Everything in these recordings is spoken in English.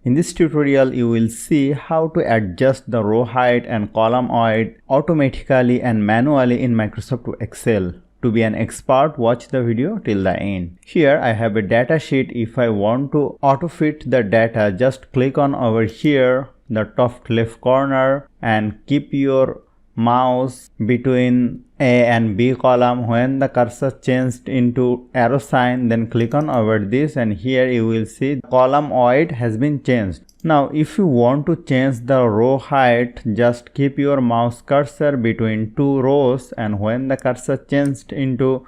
In this tutorial, you will see how to adjust the row height and column height automatically and manually in Microsoft Excel. To be an expert, watch the video till the end. Here I have a data sheet. If I want to auto fit the data, just click on over here, the top left corner, and keep your mouse between A and B column. When the cursor changed into arrow sign, then click on over this, and here you will see the column height has been changed. Now if you want to change the row height, just keep your mouse cursor between two rows, and when the cursor changed into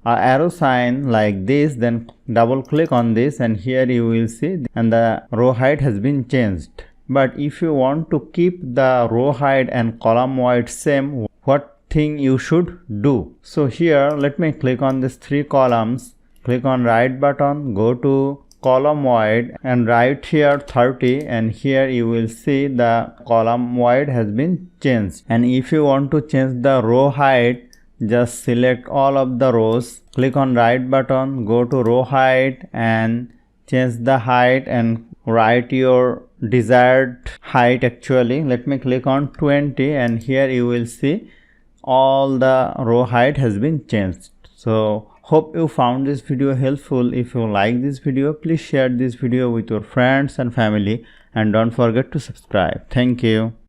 arrow sign like this, then double click on this, and here you will see and the row height has been changed. But if you want to keep the row height and column height same, what thing you should do? So here let me click on these three columns, click on right button, go to column height and write here 30, and here you will see the column height has been changed. And if you want to change the row height, just select all of the rows, click on right button, go to row height and change the height and write your desired height. Actually let me click on 20, and here you will see all the row height has been changed. So hope you found this video helpful. If you like this video, please share this video with your friends and family, and don't forget to subscribe. Thank you.